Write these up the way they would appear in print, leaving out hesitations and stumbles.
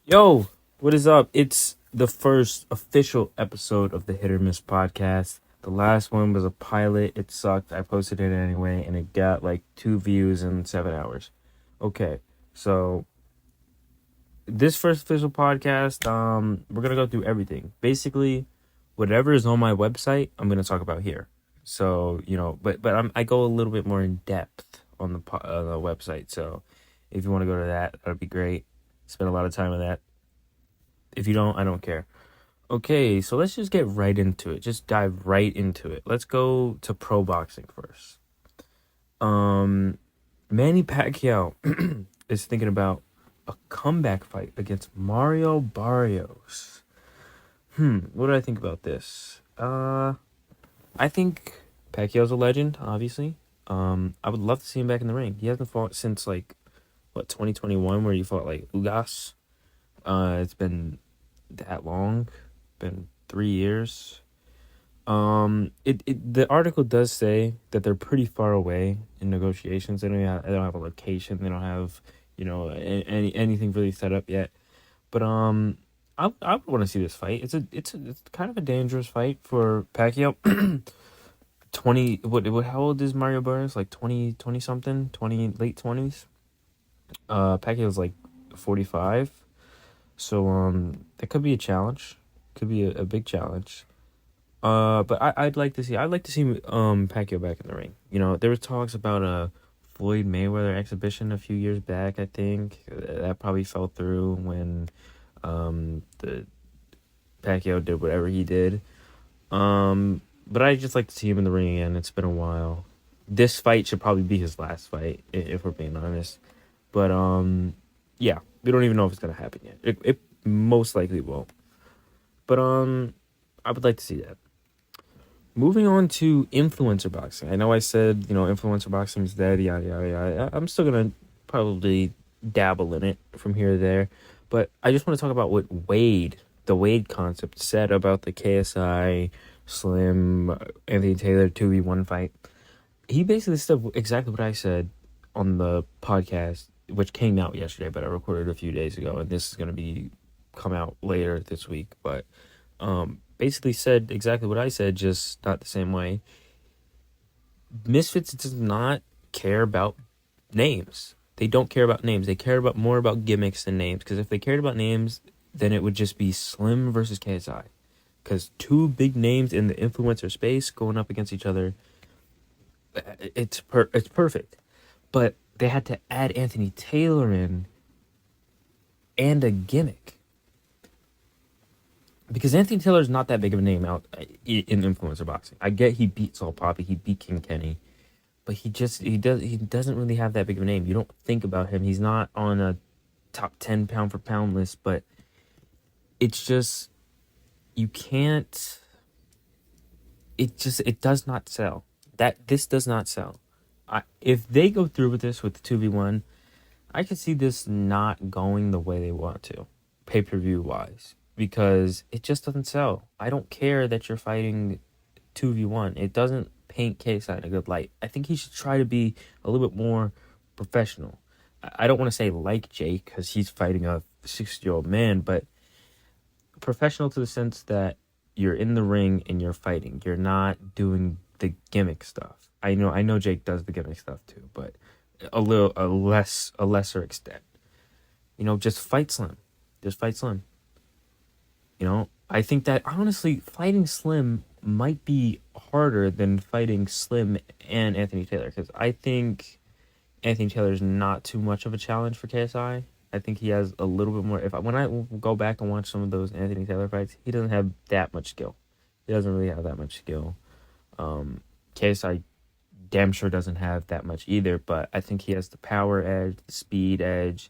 Yo, what is up? It's the first official episode of the Hit or Miss podcast. The last one was a pilot. It sucked. I posted it anyway, and it got like 2 views in 7 hours. Okay, so this first official podcast, we're gonna go through everything. Basically, whatever is on my website, I'm gonna talk about here. So I go a little bit more in depth on the website. So if you want to go to that, that'd be great. Spend a lot of time on that. If you don't, I don't care. Okay, so let's just get right into it. Just dive right into it. Let's go to pro boxing first. Um, Manny Pacquiao is thinking about a comeback fight against Mario Barrios. What do I think about this? I think Pacquiao's a legend, obviously. I would love to see him back in the ring. He hasn't fought since 2021, where he fought Ugas. It's been that long, been 3 years. The article does say that they're pretty far away in negotiations. They don't have a location. They don't have anything really set up yet. But I would want to see this fight. It's kind of a dangerous fight for Pacquiao. 20 what how old is Mario Barrios? Like 20 something, 20 late 20s. Pacquiao's like 45. So that could be a challenge. Could be a big challenge. But I'd like to see Pacquiao back in the ring. There was talks about a Floyd Mayweather exhibition a few years back. I think that probably fell through when the Pacquiao did whatever he did. But I'd just like to see him in the ring again. It's been a while. This fight should probably be his last fight, if we're being honest. But yeah, we don't even know if it's gonna happen yet. It most likely won't. But I would like to see that. Moving on to influencer boxing. I know I said influencer boxing is dead. Yada yada yada. I'm still gonna probably dabble in it from here to there, but I just want to talk about what the Wade concept, said about the KSI Slim Anthony Taylor 2v1 fight. He basically said exactly what I said on the podcast, which came out yesterday, but I recorded a few days ago, and this is gonna be come out later this week. But basically said exactly what I said, just not the same way. Misfits does not care about names. They don't care about names. They care more about gimmicks than names. Because if they cared about names, then it would just be Slim versus KSI. Because two big names in the influencer space going up against each other, it's perfect. But they had to add Anthony Taylor in and a gimmick. Because Anthony Taylor is not that big of a name out in influencer boxing. I get he beat Saul Poppy, he beat King Kenny, but he doesn't really have that big of a name. You don't think about him. He's not on a top 10 pound for pound list, but it's just you can't. It does not sell. This does not sell. If they go through with this with the 2v1, I could see this not going the way they want to, pay-per-view wise, because it just doesn't sell. I don't care that you're fighting 2v1. It doesn't paint KSI in a good light. I think he should try to be a little bit more professional. I don't want to say like Jake, because he's fighting a 60-year-old man, but professional to the sense that you're in the ring and you're fighting. You're not doing the gimmick stuff. I know Jake does the gimmick stuff too, but a lesser extent. Just fight Slim. Just fight Slim. I think that honestly, fighting Slim might be harder than fighting Slim and Anthony Taylor, because I think Anthony Taylor is not too much of a challenge for KSI. I think he has a little bit more. When I go back and watch some of those Anthony Taylor fights, he doesn't have that much skill. He doesn't really have that much skill. KSI damn sure doesn't have that much either, but I think he has the power edge, the speed edge.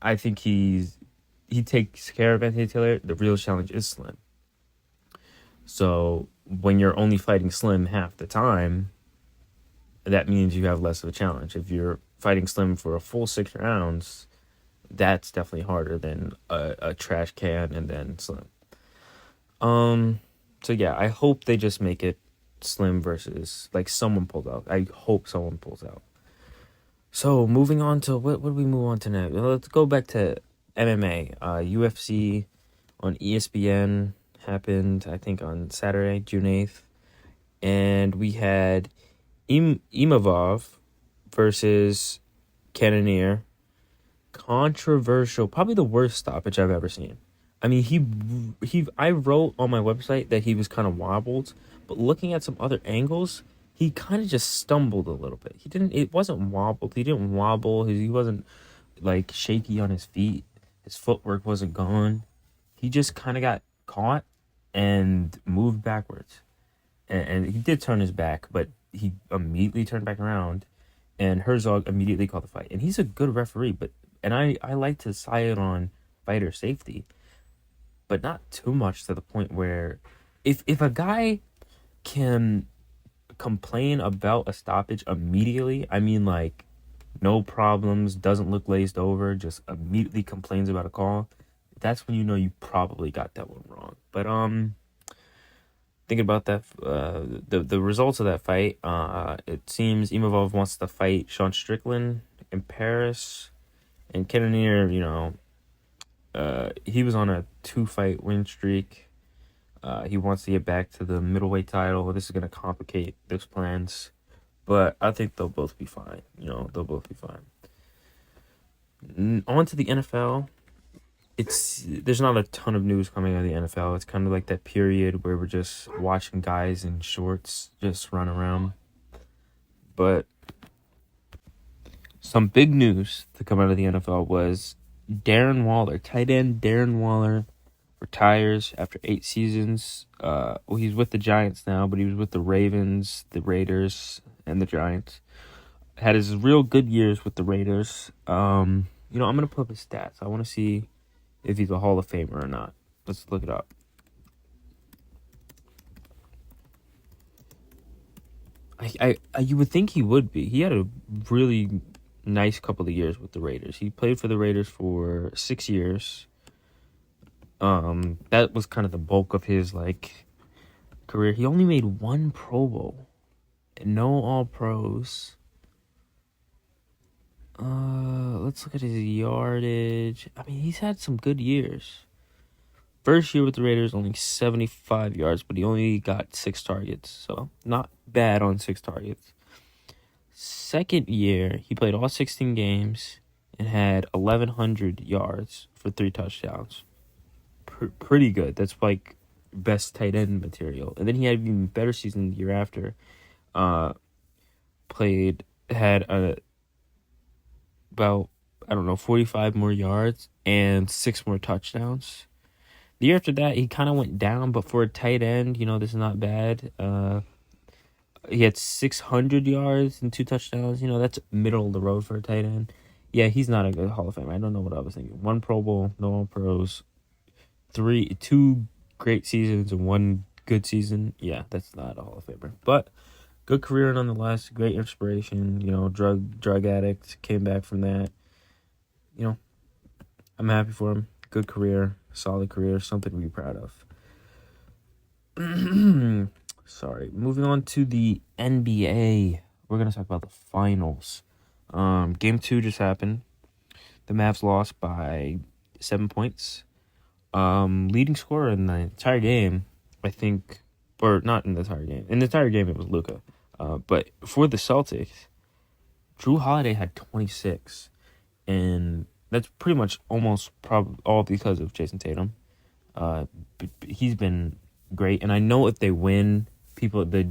I think he takes care of Anthony Taylor. The real challenge is Slim. So when you're only fighting Slim half the time, that means you have less of a challenge. If you're fighting Slim for a full 6 rounds, that's definitely harder than a trash can and then Slim. So yeah, I hope they just make it Slim versus someone pulls out. I hope someone pulls out. So moving on to what do we move on to now? Let's go back to MMA, UFC on ESPN happened, I think, on Saturday, June 8th. And we had Imavov versus Cannonier. Controversial, probably the worst stoppage I've ever seen. I mean, I wrote on my website that he was kind of wobbled, but looking at some other angles, he kind of just stumbled a little bit. It wasn't wobbled. He didn't wobble. He wasn't like shaky on his feet. His footwork wasn't gone. He just kind of got caught and moved backwards. And he did turn his back, but he immediately turned back around, and Herzog immediately called the fight. And he's a good referee, and I like to side on fighter safety, but not too much to the point where if a guy can complain about a stoppage immediately, I mean, like, no problems, doesn't look glazed over, just immediately complains about a call, that's when you know you probably got that one wrong. But thinking about that, the results of that fight, it seems Imavov wants to fight Sean Strickland in Paris, and Cannonier, he was on a 2-fight win streak. He wants to get back to the middleweight title. This is going to complicate those plans, but I think they'll both be fine. They'll both be fine. On to the NFL. There's not a ton of news coming out of the NFL. It's kind of like that period where we're just watching guys in shorts just run around. But some big news to come out of the NFL was Darren Waller, tight end Darren Waller, retires after 8 seasons. He's with the Giants now, but he was with the Ravens, the Raiders, and the Giants. Had his real good years with the Raiders. I'm going to put up his stats. I want to see if he's a Hall of Famer or not. Let's look it up. You would think he would be. He had a really nice couple of years with the Raiders. He played for the Raiders for 6 years. That was kind of the bulk of his career. He only made 1 Pro Bowl, no All Pros. Let's look at his yardage. I mean, he's had some good years. First year with the Raiders, only 75 yards, but he only got 6 targets, so not bad on 6 targets. Second year, he played all 16 games and had 1,100 yards for 3 touchdowns. Pretty good. That's like best tight end material. And then he had an even better season the year after. Had about 45 more yards and 6 more touchdowns. The year after that, he kind of went down, but for a tight end, this is not bad. He had 600 yards and 2 touchdowns. That's middle of the road for a tight end. Yeah, he's not a good Hall of Famer. I don't know what I was thinking. 1 Pro Bowl, no All Pros. 2 great seasons and 1 good season. Yeah, that's not a Hall of Famer. But good career nonetheless. Great inspiration. Drug addict, came back from that. I'm happy for him. Good career, solid career, something to be proud of. Sorry. Moving on to the NBA. We're going to talk about the finals. Game 2 just happened. The Mavs lost by 7 points. Leading scorer in the entire game, I think, or not in the entire game. In the entire game, it was Luka. But for the Celtics, Drew Holiday had 26. And that's pretty much almost all because of Jason Tatum. He's been great. And I know if they win, the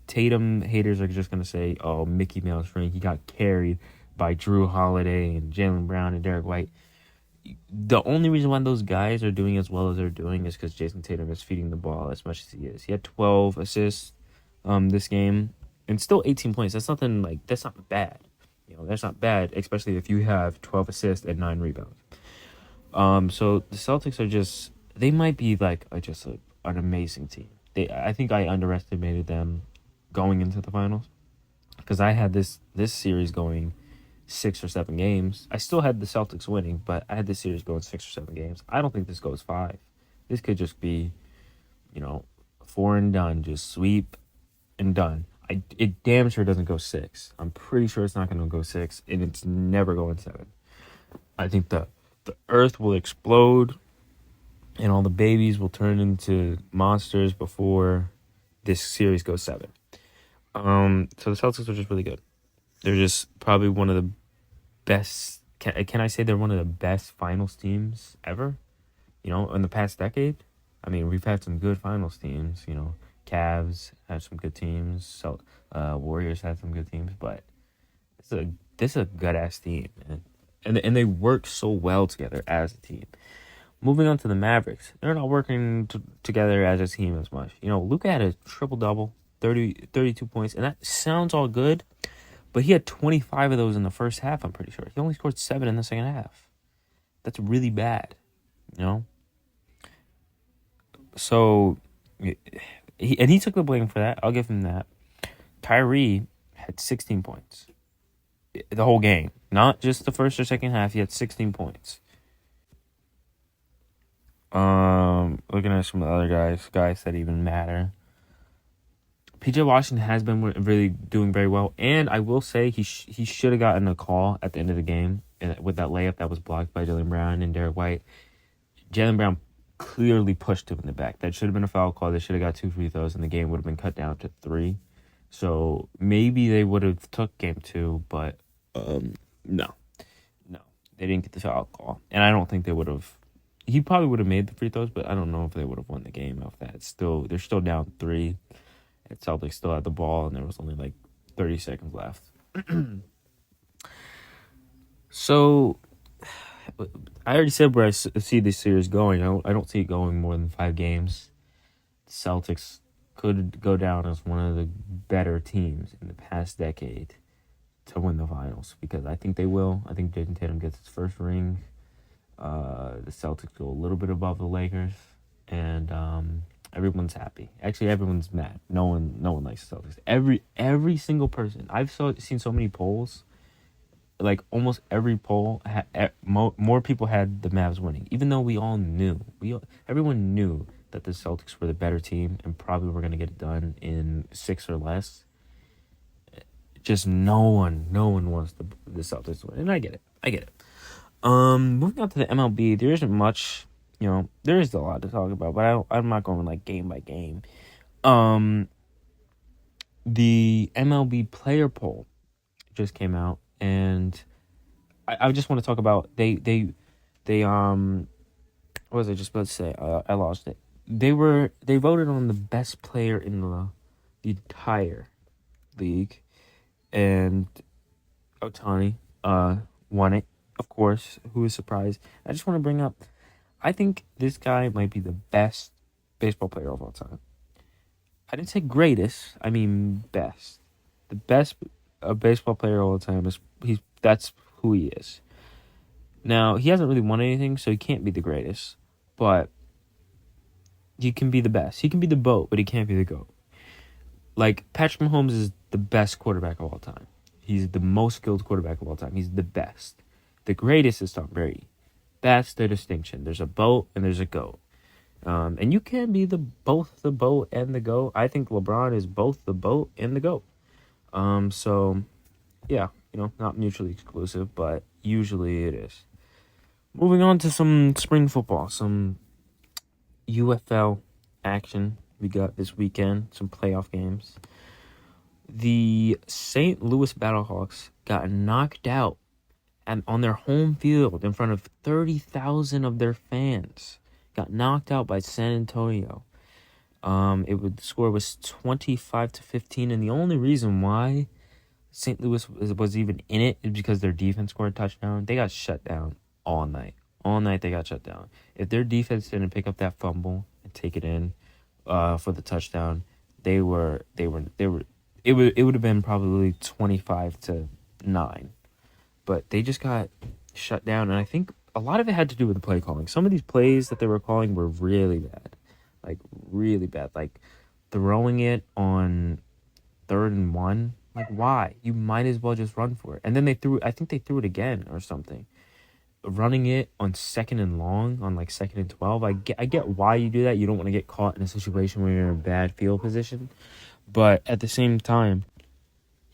Tatum haters are just going to say, oh, Mickey Mouse ring. He got carried by Drew Holiday and Jaylen Brown and Derek White. The only reason why those guys are doing as well as they're doing is because Jason Tatum is feeding the ball as much as he is. He had 12 assists this game and still 18 points. That's not bad. That's not bad, especially if you have 12 assists and 9 rebounds. So the Celtics are they might be an amazing team. I think I underestimated them going into the finals because I had this series going 6 or 7 games. I still had the Celtics winning, but I had this series going 6 or 7 games. I don't think this goes 5. This could just be, 4 and done, just sweep and done. It damn sure doesn't go 6. I'm pretty sure it's not going to go 6, and it's never going 7. I think the the earth will explode and all the babies will turn into monsters before this series goes 7. So the Celtics are just really good. They're just probably one of the best. Can I say they're one of the best finals teams ever? In the past decade. I mean, we've had some good finals teams. Cavs had some good teams. Warriors had some good teams, but this is a good ass team, man. And they work so well together as a team. Moving on to the Mavericks, they're not working together as a team as much. Luka had a triple-double, 32 points, and that sounds all good, but he had 25 of those in the first half, I'm pretty sure. He only scored 7 in the second half. That's really bad, So, he took the blame for that. I'll give him that. Kyrie had 16 points the whole game. Not just the first or second half. He had 16 points. Looking at some of the other guys that even matter. PJ Washington has been really doing very well, and I will say he should have gotten a call at the end of the game with that layup that was blocked by Jaylen Brown and Derek White. Jaylen Brown clearly pushed him in the back. That should have been a foul call. They should have got 2 free throws, and the game would have been cut down to 3. So maybe they would have took game 2, but no, they didn't get the foul call, and I don't think they would have. He probably would have made the free throws, but I don't know if they would have won the game off that. They're still down 3. And Celtics still had the ball, and there was only like 30 seconds left. So, I already said where I see this series going. I don't see it going more than 5 games. The Celtics could go down as one of the better teams in the past decade to win the finals, because I think they will. I think Jason Tatum gets his first ring. The Celtics go a little bit above the Lakers, and everyone's happy. Actually, everyone's mad. No one likes the Celtics. Every single person. I've seen so many polls. Like almost every poll, more people had the Mavs winning, even though we all knew. Everyone knew that the Celtics were the better team and probably were going to get it done in 6 or less. Just no one wants the Celtics to win, and I get it. Moving on to the MLB, there isn't much. There is a lot to talk about, but I'm not going like game by game. The MLB player poll just came out, and I just want to talk about they what was I just about to say? I lost it. They voted on the best player in the entire league, and Ohtani won it. Of course, who is surprised? I just want to bring up, I think this guy might be the best baseball player of all time. I didn't say greatest, I mean best. The best baseball player of all time that's who he is. Now, he hasn't really won anything, so he can't be the greatest, but he can be the best. He can be the GOAT, but he can't be the GOAT. Like, Patrick Mahomes is the best quarterback of all time. He's the most skilled quarterback of all time. He's the best. The greatest is Tom Brady. That's the distinction. There's a GOAT and there's a GOAT. And you can be both the GOAT and the GOAT. I think LeBron is both the GOAT and the GOAT. So, yeah, not mutually exclusive, but usually it is. Moving on to some spring football, some UFL action we got this weekend, some playoff games. The St. Louis Battlehawks got knocked out on their home field in front of 30,000 of their fans. Got knocked out by San Antonio. The score was 25-15, and the only reason why St. Louis was even in it is because their defense scored a touchdown. They got shut down all night. All night they got shut down. If their defense didn't pick up that fumble and take it in for the touchdown, it would have been probably 25-9. But they just got shut down, and I think a lot of it had to do with the play calling. Some of these plays that they were calling were really bad. Like, really bad. Like, throwing it on 3rd and 1. Like, why? You might as well just run for it. And then they threw it again or something. Running it on 2nd and long, on like 2nd and 12. I get why you do that. You don't want to get caught in a situation where you're in a bad field position. But at the same time,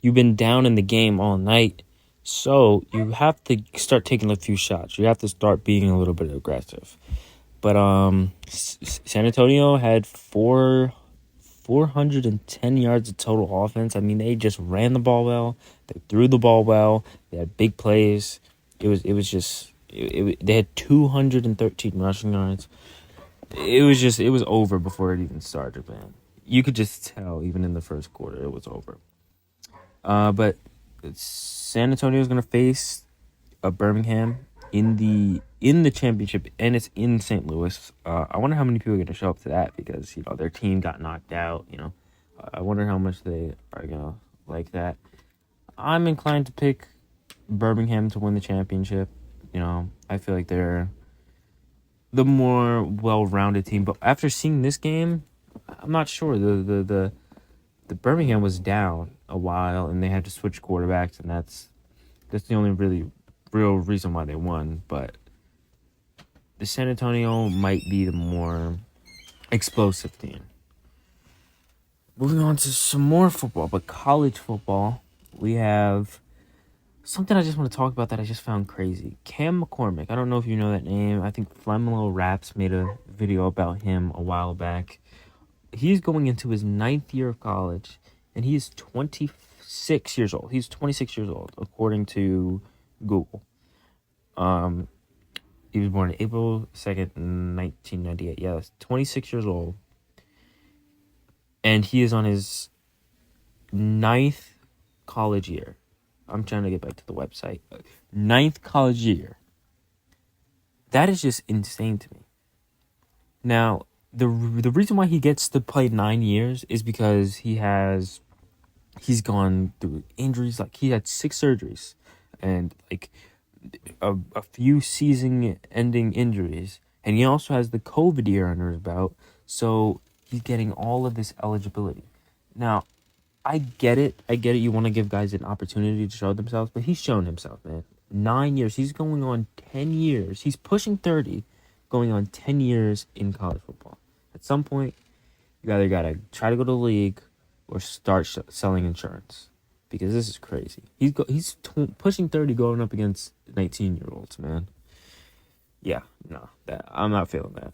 you've been down in the game all night. So you have to start taking a few shots. You have to start being a little bit aggressive. But San Antonio had 410 yards of total offense. I mean, they just ran the ball well. They threw the ball well. They had big plays. It was they had 213 rushing yards. It was over before it even started, man. You could just tell even in the first quarter it was over. But San Antonio is gonna face Birmingham in the championship, and it's in St. Louis. I wonder how many people are gonna show up to that because their team got knocked out. I wonder how much they are gonna like that. I'm inclined to pick Birmingham to win the championship. I feel like they're the more well-rounded team. But after seeing this game, I'm not sure. The Birmingham was down a while, and they had to switch quarterbacks, and that's the only really real reason why they won. But the San Antonio might be the more explosive team. Moving on to some more football, but college football, we have something I just want to talk about that I just found crazy. Cam McCormick. I don't know if you know that name. I think Flamelo Raps made a video about him a while back. He's going into his 9th year of college, and he is 26 years old. He's 26 years old, according to Google. He was born April 2nd, 1998. Yeah, that's 26 years old. And he is on his 9th college year. I'm trying to get back to the website. 9th college year. That is just insane to me. Now, the reason why he gets to play 9 years is because he's gone through injuries. Like, he had 6 surgeries and like a few season-ending injuries, and he also has the COVID year under his belt. So he's getting all of this eligibility. Now, I get it. You want to give guys an opportunity to show themselves, but he's shown himself, man. 9 years. He's going on 10 years. He's pushing 30, going on 10 years in college football. At some point, you either got to try to go to the league or start selling insurance, because this is crazy. He's pushing 30 going up against 19-year-olds, man. Yeah, no, I'm not feeling that.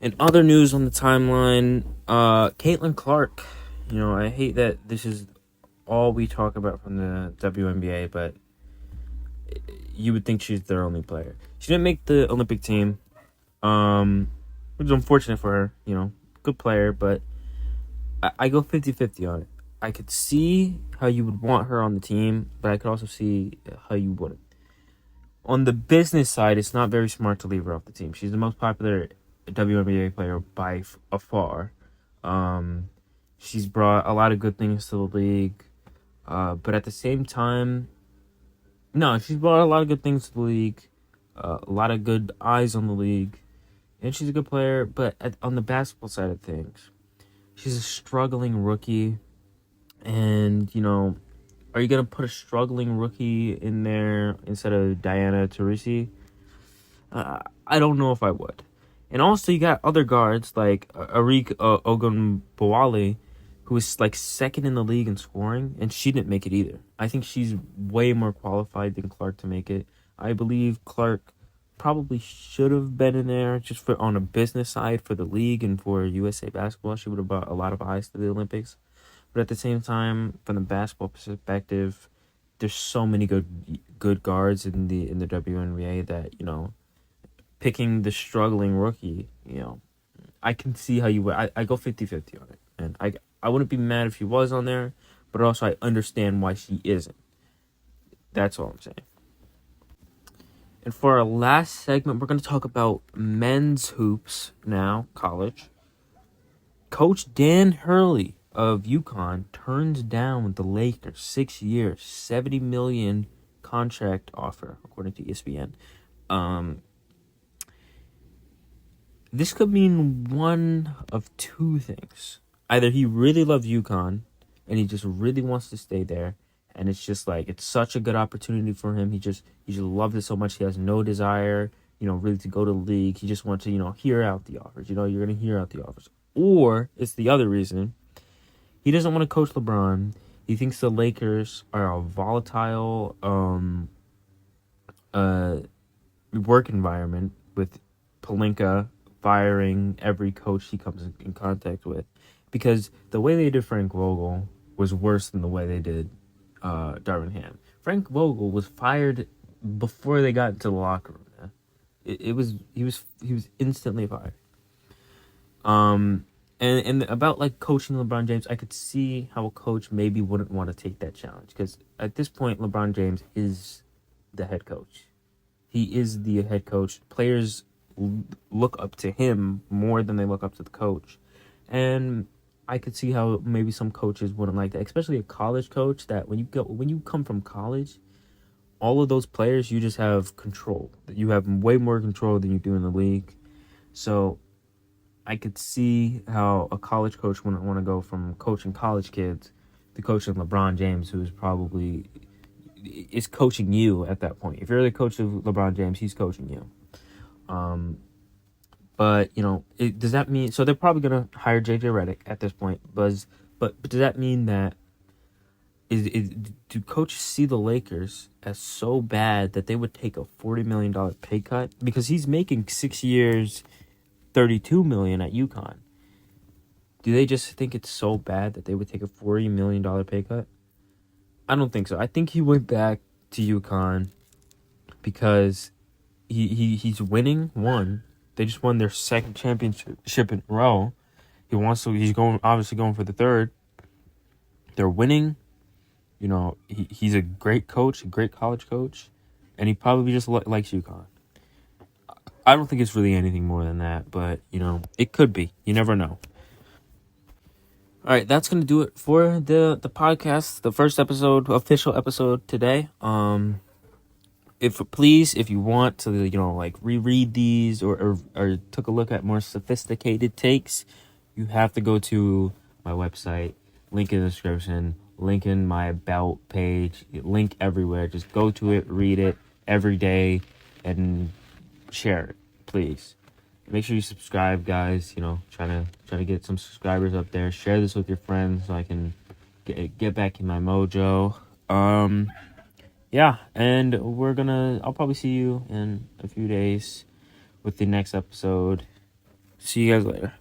In other news on the timeline, Caitlin Clark. I hate that this is all we talk about from the WNBA, but you would think she's their only player. She didn't make the Olympic team, which is unfortunate for her. Good player, but I go 50-50 on it. I could see how you would want her on the team, but I could also see how you wouldn't. On the business side, it's not very smart to leave her off the team. She's the most popular WNBA player by far. She's brought a lot of good things to the league, but at the same time, no, she's brought a lot of good things to the league, a lot of good eyes on the league, and she's a good player. But on the basketball side of things, she's a struggling rookie, and are you gonna put a struggling rookie in there instead of Diana Taurasi? I don't know if I would. And also, you got other guards like Arik Ogunbowale, who is like second in the league in scoring, and she didn't make it either. I think she's way more qualified than Clark to make it. I believe Clark probably should have been in there just on a business side for the league and for USA Basketball. She would have brought a lot of eyes to the Olympics. But at the same time, from the basketball perspective, there's so many good guards in the WNBA that picking the struggling rookie, I can see how you would. I go 50-50 on it. And I wouldn't be mad if she was on there, but also I understand why she isn't. That's all I'm saying. And for our last segment, we're going to talk about men's hoops now, college. Coach Dan Hurley of UConn turns down the Lakers 6 years, $70 million contract offer, according to ESPN. This could mean one of two things. Either he really loves UConn and he just really wants to stay there, and it's just like it's such a good opportunity for him. He just loves it so much. He has no desire, really to go to the league. He just wants to, hear out the offers. You're going to hear out the offers. Or it's the other reason. He doesn't want to coach LeBron. He thinks the Lakers are a volatile work environment with Pelinka firing every coach he comes in contact with, because the way they did Frank Vogel was worse than the way they did Darvin Ham. Frank Vogel was fired before they got into the locker room. Man. He was instantly fired. And about like coaching LeBron James, I could see how a coach maybe wouldn't want to take that challenge, because at this point LeBron James is the head coach. He is the head coach. Players look up to him more than they look up to the coach. And I could see how maybe some coaches wouldn't like that, especially a college coach, that when you come from college, all of those players, you just have control. You have way more control than you do in the league. So I could see how a college coach wouldn't want to go from coaching college kids to coaching LeBron James, who's probably is coaching you at that point. If you're the coach of LeBron James, he's coaching you. But does that mean, so they're probably gonna hire JJ Redick at this point? But does that mean that do coaches see the Lakers as so bad that they would take a $40 million pay cut, because he's making 6 years, $32 million at UConn? Do they just think it's so bad that they would take a $40 million pay cut? I don't think so. I think he went back to UConn because he's winning one. They just won their second championship in a row. He's obviously going for the third. They're winning. He's a great coach, a great college coach, and he probably just likes UConn. I don't think it's really anything more than that, but it could be. You never know. All right, that's gonna do it for the podcast, the first official episode today. If you want to reread these or took a look at more sophisticated takes, you have to go to my website, link in the description, link in my about page, link everywhere. Just go to it, read it every day, and share it, please. Make sure you subscribe, guys. Trying to get some subscribers up there. Share this with your friends so I can get back in my mojo. Yeah, and I'll probably see you in a few days with the next episode. See you guys later.